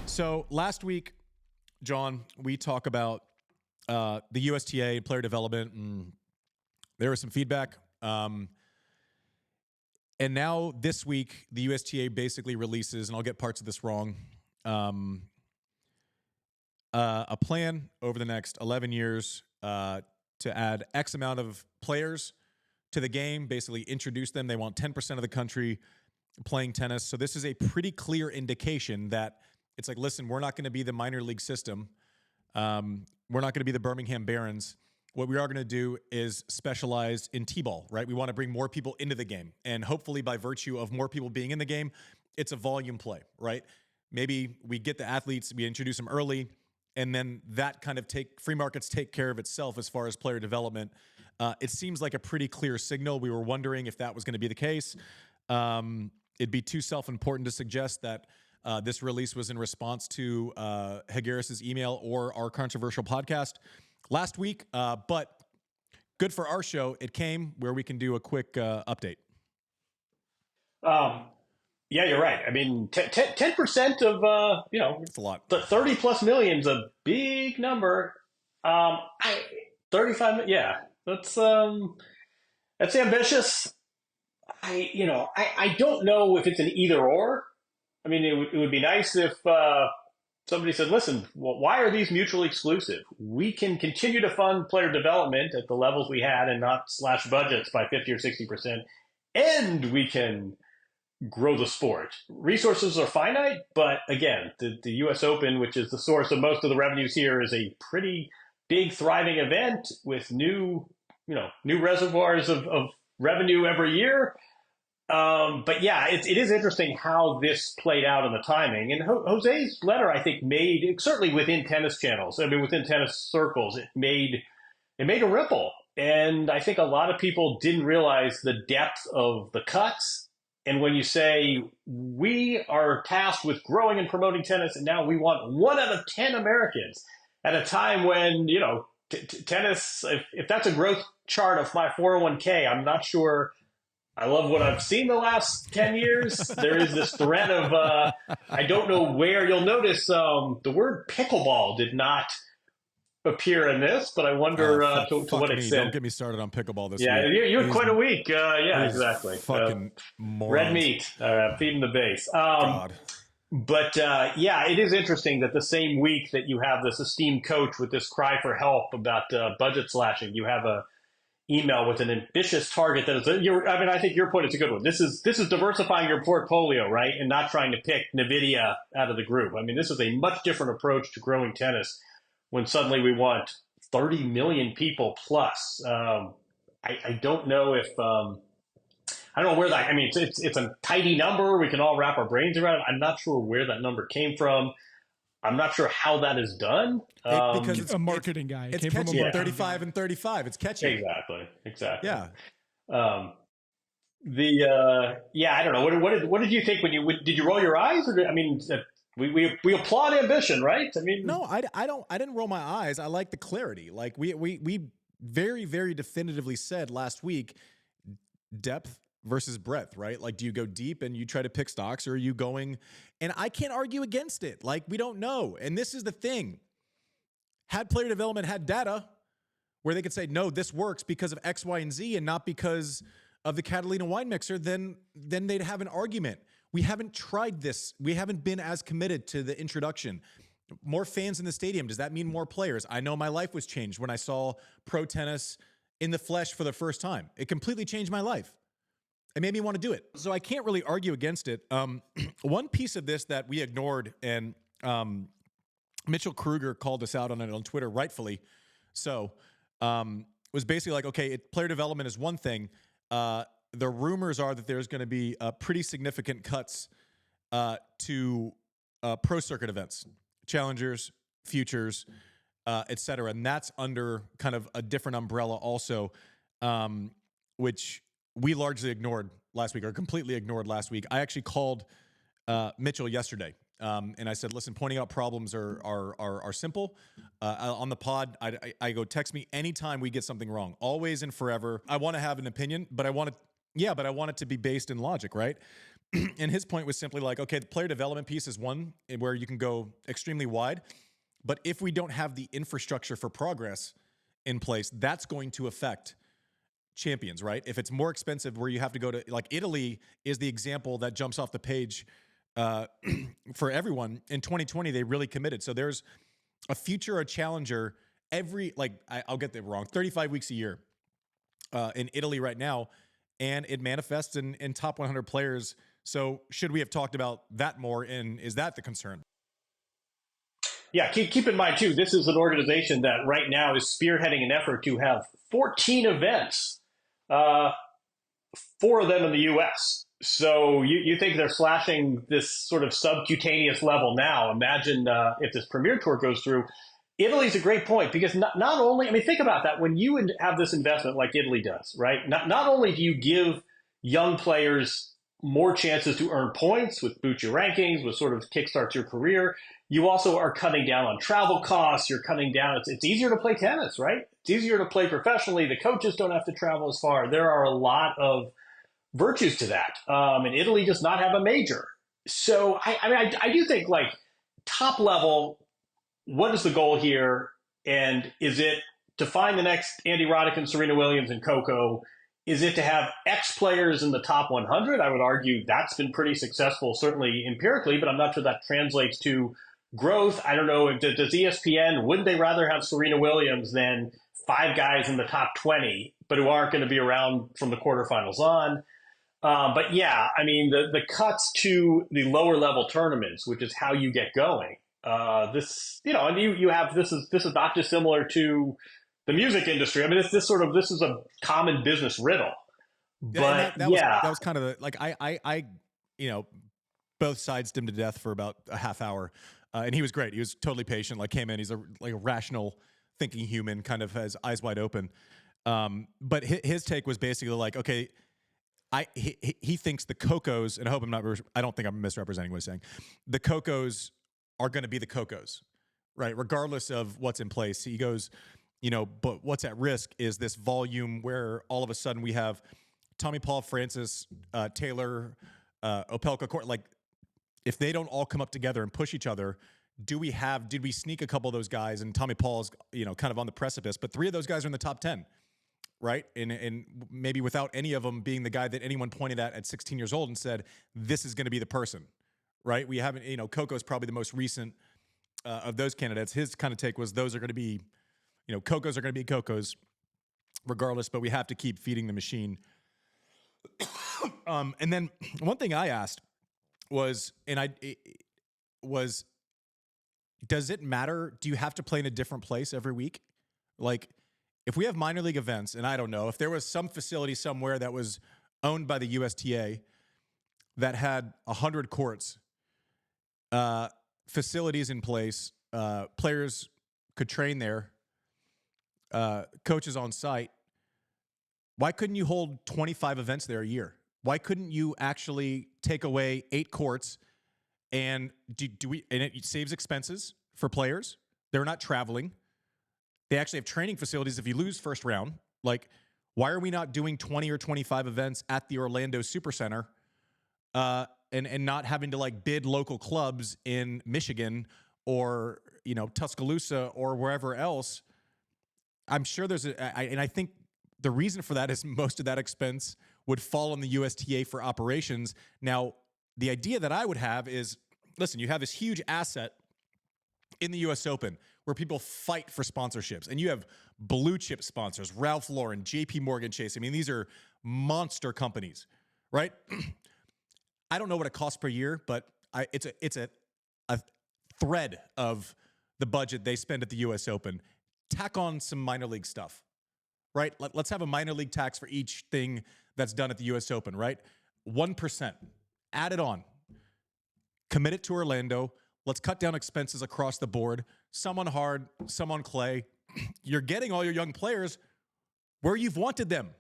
So last week, John, we talk about the USTA player development, and there was some feedback. And now this week, the USTA basically releases, and I'll get parts of this wrong, a plan over the next 11 years to add X amount of players to the game, basically introduce them. They want 10% of the country playing tennis. So this is a pretty clear indication that it's like, listen, we're not going to be the minor league system. We're not going to be the Birmingham Barons. What we are going to do is specialize in T-ball, right? We want to bring more people into the game. And hopefully by virtue of more people being in the game, it's a volume play, right? Maybe we get the athletes, we introduce them early, and then that kind of free markets take care of itself as far as player development. It seems like a pretty clear signal. We were wondering if that was going to be the case. It'd be too self-important to suggest that this release was in response to Higueras' email or our controversial podcast last week. But good for our show. It came where we can do a quick update. Yeah, you're right. I mean, 10% of, it's a lot. 30 plus million is a big number. 35, yeah, that's ambitious. I don't know if it's an either or. I mean, it would be nice if somebody said, listen, why are these mutually exclusive? We can continue to fund player development at the levels we had and not slash budgets by 50 or 60%, and we can grow the sport. Resources are finite, but again, the U.S. Open, which is the source of most of the revenues here, is a pretty big, thriving event with new reservoirs of revenue every year. But yeah, it is interesting how this played out in the timing. And Jose's letter, I think, made, certainly within tennis channels, within tennis circles, it made a ripple. And I think a lot of people didn't realize the depth of the cuts. And when you say we are tasked with growing and promoting tennis, and now we want 1 out of 10 Americans at a time when, tennis, if that's a growth chart of my 401k, I'm not sure I love what I've seen the last 10 years. There is this thread of, I don't know where you'll notice the word pickleball did not appear in this, but I wonder to what extent. Don't get me started on pickleball this week. Yeah, you had quite a week. Yeah, exactly. Fucking morons. Red meat, feeding the base. God. But yeah, it is interesting that the same week that you have this esteemed coach with this cry for help about budget slashing, you have a email with an ambitious target that is. I think your point is a good one. This is diversifying your portfolio, right, and not trying to pick NVIDIA out of the group. I mean, this is a much different approach to growing tennis. When suddenly we want 30 million people plus. I don't know if I don't know where that. I mean, it's a tidy number. We can all wrap our brains around it. I'm not sure where that number came from. I'm not sure how that is done. Because it's a marketing guy. It's catchy. 35 and 35. It's catchy. Exactly. Yeah. I don't know. What did you think when did you roll your eyes? Or we applaud ambition, right? I mean, no, I didn't roll my eyes. I like the clarity. Like we very, very definitively said last week, depth versus breadth, right? Like, do you go deep and you try to pick stocks, or are you going? And I can't argue against it. Like, we don't know. And this is the thing. Had player development had data where they could say, no, this works because of X, Y, and Z, and not because of the Catalina wine mixer, then they'd have an argument. We haven't tried this. We haven't been as committed to the introduction. More fans in the stadium. Does that mean more players? I know my life was changed when I saw pro tennis in the flesh for the first time. It completely changed my life. It made me want to do it. So I can't really argue against it. One piece of this that we ignored, and Mitchell Kruger called us out on it on Twitter, rightfully so, was basically like, okay, player development is one thing. The rumors are that there's going to be pretty significant cuts to pro circuit events, challengers, futures, et cetera. And that's under kind of a different umbrella also, which we largely ignored last week, or completely ignored last week. I actually called Mitchell yesterday, and I said, listen, pointing out problems are simple. On the pod, I go, text me anytime we get something wrong, always and forever. I want to have an opinion, but I want it to be based in logic, right? And his point was simply like, okay, the player development piece is one where you can go extremely wide. But if we don't have the infrastructure for progress in place, that's going to affect champions, right? If it's more expensive where you have to go to, like Italy is the example that jumps off the page for everyone. In 2020, they really committed. So there's a future, a challenger every, like, I'll get that wrong, 35 weeks a year in Italy right now. And it manifests in top 100 players. So should we have talked about that more? And is that the concern? Yeah, keep in mind, too, this is an organization that right now is spearheading an effort to have 14 events, 4 of them in the U.S. So you think they're slashing this sort of subcutaneous level now. Imagine if this Premier Tour goes through. Italy's a great point because not only, I mean, think about that. When you have this investment like Italy does, right? Not only do you give young players more chances to earn points with boost your rankings, with sort of kickstarts your career, you also are cutting down on travel costs. You're cutting down. It's easier to play tennis, right? It's easier to play professionally. The coaches don't have to travel as far. There are a lot of virtues to that. And Italy does not have a major. So I do think like top level, what is the goal here? And is it to find the next Andy Roddick and Serena Williams and Coco? Is it to have X players in the top 100? I would argue that's been pretty successful, certainly empirically, but I'm not sure that translates to growth. I don't know. Does ESPN, wouldn't they rather have Serena Williams than 5 guys in the top 20, but who aren't going to be around from the quarterfinals on? But yeah, I mean, the cuts to the lower level tournaments, which is how you get going. This, you know, and you have, this is not dissimilar to the music industry. I mean, this is a common business riddle. But that was kind of the, like, I, you know, both sides him to death for about a half hour. And he was great. He was totally patient, like came in, he's a rational thinking human, kind of has eyes wide open. But his take was basically like, okay, he thinks the Cocos, and I don't think I'm misrepresenting what he's saying. The Cocos are going to be the Cocos, right? Regardless of what's in place. He goes, you know, but what's at risk is this volume where all of a sudden we have Tommy Paul, Francis, Taylor, Opelka Court. Like, if they don't all come up together and push each other, did we sneak a couple of those guys? And Tommy Paul's, you know, kind of on the precipice, but 3 of those guys are in the top 10. Right. And maybe without any of them being the guy that anyone pointed at 16 years old and said, this is going to be the person. Right. We haven't, you know, Coco's probably the most recent of those candidates. His kind of take was those are going to be, you know, Cocos are going to be Cocos regardless, but we have to keep feeding the machine. And then one thing I asked was, does it matter? Do you have to play in a different place every week? Like, if we have minor league events, and I don't know, if there was some facility somewhere that was owned by the USTA that had 100 courts, facilities in place, players could train there, coaches on site, why couldn't you hold 25 events there a year? Why couldn't you actually take away 8 courts and and it saves expenses for players? They're not traveling. They actually have training facilities if you lose first round. Like, why are we not doing 20 or 25 events at the Orlando Supercenter and not having to like bid local clubs in Michigan or, you know, Tuscaloosa or wherever else? I'm sure there's and I think the reason for that is most of that expense would fall on the USTA for operations. Now, the idea that I would have is, listen, you have this huge asset in the US Open where people fight for sponsorships, and you have blue chip sponsors, Ralph Lauren, JP Morgan Chase. I mean, these are monster companies, right? I don't know what it costs per year, but it's a thread of the budget they spend at the US Open. Tack on some minor league stuff, right? Let's have a minor league tax for each thing that's done at the US Open, right? 1%, add it on, commit it to Orlando. Let's cut down expenses across the board. Some on hard, some on clay. You're getting all your young players where you've wanted them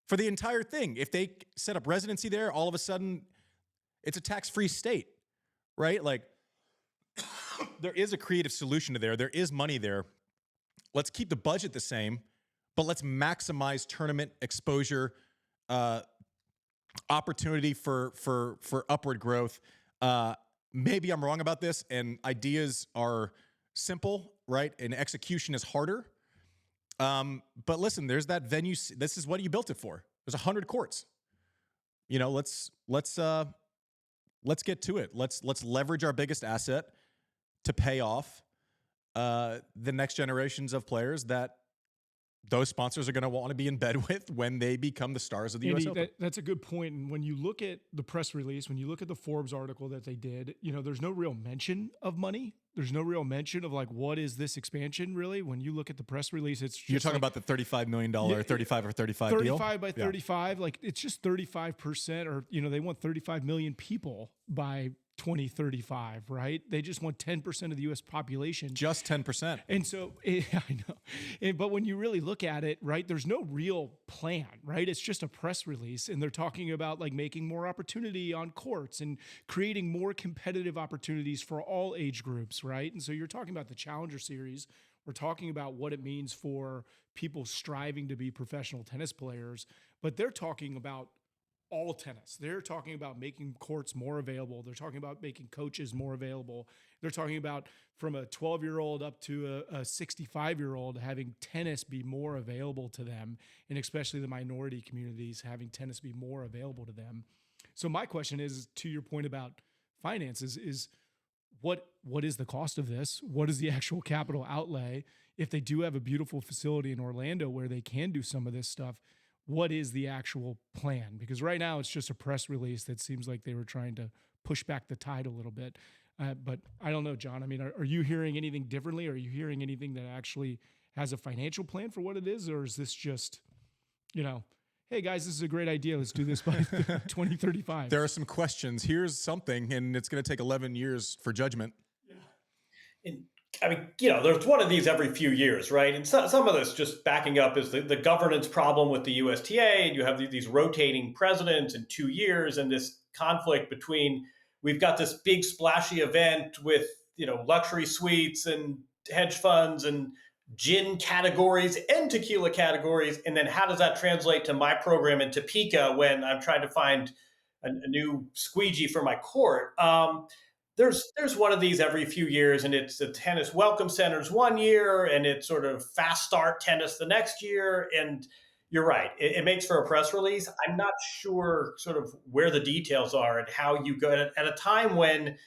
for the entire thing. If they set up residency there, all of a sudden it's a tax-free state, right? Like, there is a creative solution to there. There is money there. Let's keep the budget the same, but let's maximize tournament exposure opportunity for upward growth. Maybe I'm wrong about this, and ideas are simple, right? And execution is harder. But listen, there's that venue. This is what you built it for. There's 100 courts. Let's get to it. Let's leverage our biggest asset to pay off the next generations of players that those sponsors are going to want to be in bed with when they become the stars of the Andy, US Open. That's a good point. And when you look at the press release, when you look at the Forbes article that they did, there's no real mention of money. There's no real mention of what is this expansion really? When you look at the press release, it's just you're talking about the $35 million, 35 or 35 deal? 35 by 35. Yeah. It's just 35%, or, they want 35 million people by 2035, right? They just want 10% of the U.S. population. Just 10%. And so, I know. But when you really look at it, right, there's no real plan, right? It's just a press release. And they're talking about making more opportunity on courts and creating more competitive opportunities for all age groups, right? And so you're talking about the Challenger Series. We're talking about what it means for people striving to be professional tennis players. But they're talking about all tennis. They're talking about making courts more available. They're talking about making coaches more available. They're talking about from a 12-year-old up to a 65-year-old having tennis be more available to them, and especially the minority communities having tennis be more available to them. So my question is, to your point about finances, is what is the cost of this? What is the actual capital outlay? If they do have a beautiful facility in Orlando where they can do some of this stuff, what is the actual plan? Because right now it's just a press release that seems like they were trying to push back the tide a little bit. But I don't know, John. I mean, are you hearing anything differently? Are you hearing anything that actually has a financial plan for what it is? Or is this just, hey guys, this is a great idea. Let's do this by 2035. There are some questions. Here's something, and it's going to take 11 years for judgment. Yeah. I mean, there's one of these every few years, right? And some of this, just backing up, is the governance problem with the USTA, and you have these rotating presidents in 2 years, and this conflict between, we've got this big splashy event with, luxury suites and hedge funds and gin categories and tequila categories, and then how does that translate to my program in Topeka when I'm trying to find a new squeegee for my court? There's one of these every few years, and it's the tennis welcome centers one year, and it's sort of fast start tennis the next year. And you're right, it makes for a press release. I'm not sure sort of where the details are and how you go at a time when,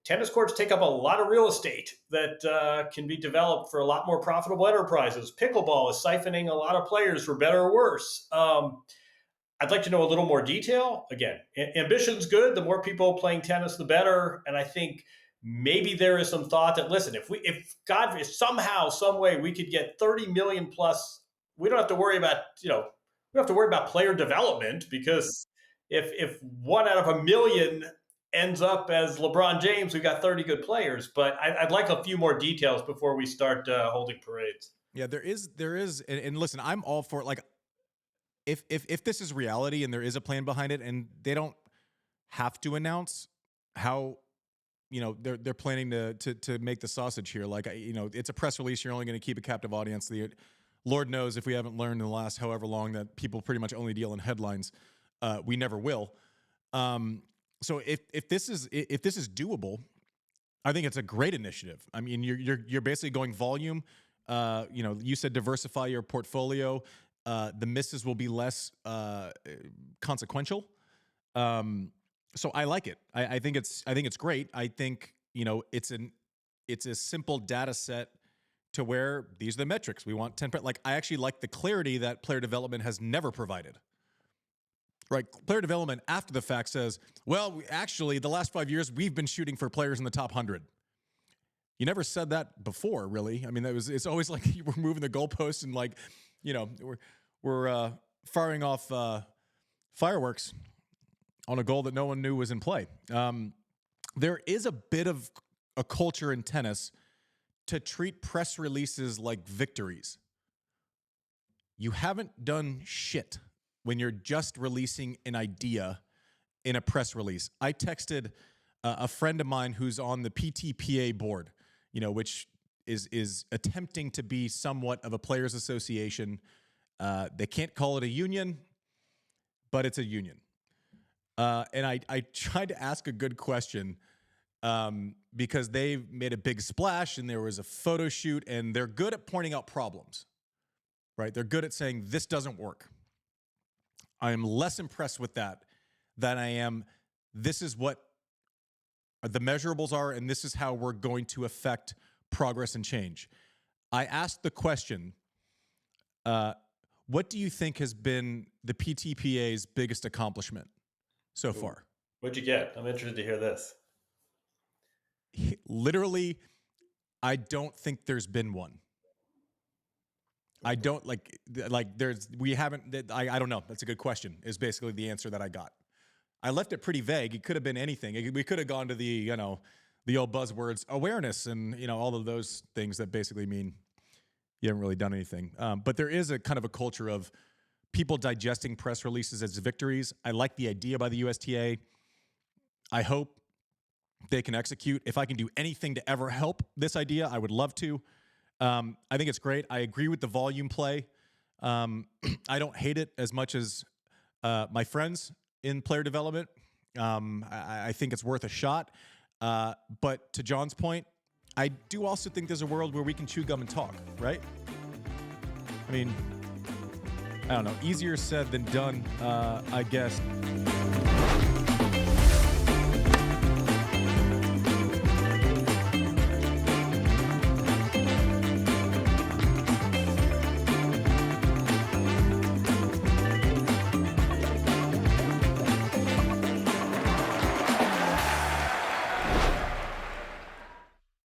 tennis courts take up a lot of real estate that can be developed for a lot more profitable enterprises. Pickleball is siphoning a lot of players for better or worse. I'd like to know a little more detail. Again, ambition's good. The more people playing tennis, the better. And I think maybe there is some thought that, listen, if somehow, some way we could get 30 million plus, we don't have to worry about, we don't have to worry about player development, because if 1 out of a million ends up as LeBron James, we've got 30 good players. But I'd like a few more details before we start holding parades. Yeah, there is, and listen, I'm all for it. If this is reality and there is a plan behind it, and they don't have to announce how, they're planning to make the sausage here. It's a press release. You're only going to keep a captive audience. The Lord knows if we haven't learned in the last however long that people pretty much only deal in headlines. We never will. So if this is doable, I think it's a great initiative. I mean, you're basically going volume. You said diversify your portfolio. The misses will be less consequential. So I like it. I think it's great. I think it's a simple data set to where these are the metrics we want. 10%. I actually like the clarity that player development has never provided. Right, player development after the fact says, well, actually, the last 5 years we've been shooting for players in the top 100. You never said that before, really. I mean, it's always like we're moving the goalposts and we're firing off fireworks on a goal that no one knew was in play. There is a bit of a culture in tennis to treat press releases like victories. You haven't done shit when you're just releasing an idea in a press release. I texted a friend of mine who's on the PTPA board, which is attempting to be somewhat of a players association. They can't call it a union, but it's a union. And I tried to ask a good question because they made a big splash and there was a photo shoot, and they're good at pointing out problems, right? They're good at saying this doesn't work. I am less impressed with that than I am. This is what the measurables are, and this is how we're going to affect progress and change. I asked the question, what do you think has been the PTPA's biggest accomplishment so far? What'd you get? I'm interested to hear this. Literally, I don't think there's been one. I don't we haven't, I don't know. That's a good question, is basically the answer that I got. I left it pretty vague. It could have been anything. We could have gone to the old buzzwords, awareness, and, all of those things that basically mean you haven't really done anything. But there is a kind of a culture of people digesting press releases as victories. I like the idea by the USTA. I hope they can execute. If I can do anything to ever help this idea, I would love to. I think it's great. I agree with the volume play. I don't hate it as much as my friends in player development. I think it's worth a shot. But to John's point, I do also think there's a world where we can chew gum and talk, right? I mean, I don't know. Easier said than done, I guess.